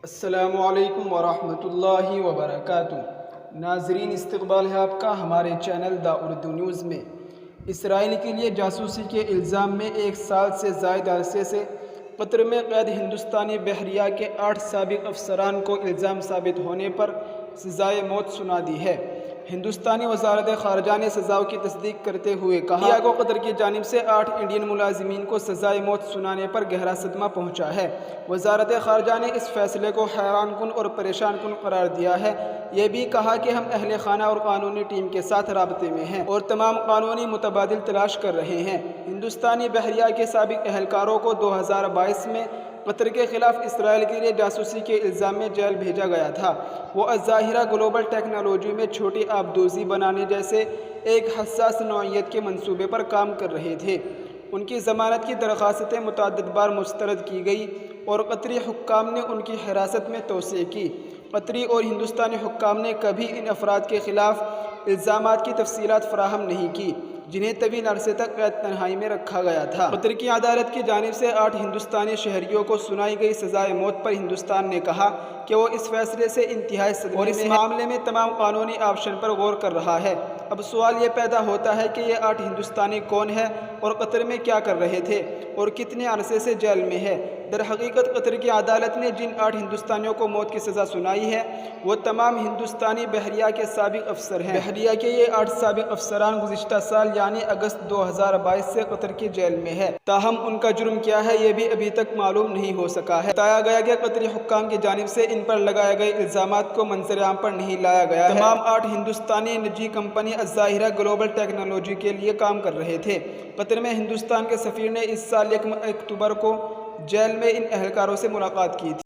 السلام علیکم ورحمۃ اللہ وبرکاتہ۔ ناظرین، استقبال ہے آپ کا ہمارے چینل دا اردو نیوز میں۔ اسرائیل کے لیے جاسوسی کے الزام میں 1 سال سے زائد عرصے سے قطر میں قید ہندوستانی بحریہ کے 8 سابق افسران کو الزام ثابت ہونے پر سزائے موت سنا دی ہے۔ ہندوستانی وزارت خارجہ نے سزاؤں کی تصدیق کرتے ہوئے کہا کہ قطر کی جانب سے 8 انڈین ملازمین کو سزائے موت سنانے پر گہرا صدمہ پہنچا ہے۔ وزارت خارجہ نے اس فیصلے کو حیران کن اور پریشان کن قرار دیا ہے۔ یہ بھی کہا کہ ہم اہل خانہ اور قانونی ٹیم کے ساتھ رابطے میں ہیں اور تمام قانونی متبادل تلاش کر رہے ہیں۔ ہندوستانی بحریہ کے سابق اہلکاروں کو 2022 میں قطر کے خلاف اسرائیل کے لیے جاسوسی کے الزام میں جیل بھیجا گیا تھا۔ وہ الظاہرہ گلوبل ٹیکنالوجی میں چھوٹی آبدوزی بنانے جیسے ایک حساس نوعیت کے منصوبے پر کام کر رہے تھے۔ ان کی ضمانت کی درخواستیں متعدد بار مسترد کی گئی اور قطری حکام نے ان کی حراست میں توسیع کی۔ قطری اور ہندوستانی حکام نے کبھی ان افراد کے خلاف الزامات کی تفصیلات فراہم نہیں کی جنہیں طویل عرصے تک قید تنہائی میں رکھا گیا تھا۔ قطر کی عدالت کی جانب سے 8 ہندوستانی شہریوں کو سنائی گئی سزائے موت پر ہندوستان نے کہا کہ وہ اس فیصلے سے انتہائی صدمے میں ہے اور اس معاملے میں تمام قانونی آپشن پر غور کر رہا ہے۔ اب سوال یہ پیدا ہوتا ہے کہ یہ 8 ہندوستانی کون ہیں اور قطر میں کیا کر رہے تھے اور کتنے عرصے سے جیل میں ہے۔ در حقیقت قطر کی عدالت نے جن 8 ہندوستانیوں کو موت کی سزا سنائی ہے وہ تمام ہندوستانی بحریہ کے سابق افسر ہیں۔ بحریہ کے یہ 8 سابق افسران گزشتہ سال یعنی اگست 2022 سے قطر کی جیل میں ہے، تاہم ان کا جرم کیا ہے یہ بھی ابھی تک معلوم نہیں ہو سکا ہے۔ بتایا گیا کہ قطری حکام کی جانب سے ان پر لگائے گئے الزامات کو منظر عام پر نہیں لایا گیا ہے۔ تمام 8 ہندوستانی نجی کمپنی الظاہرہ گلوبل ٹیکنالوجی کے لیے کام کر رہے تھے۔ قطر میں ہندوستان کے سفیر نے اس سال 1 اکتوبر کو جیل میں ان اہلکاروں سے ملاقات کی تھی۔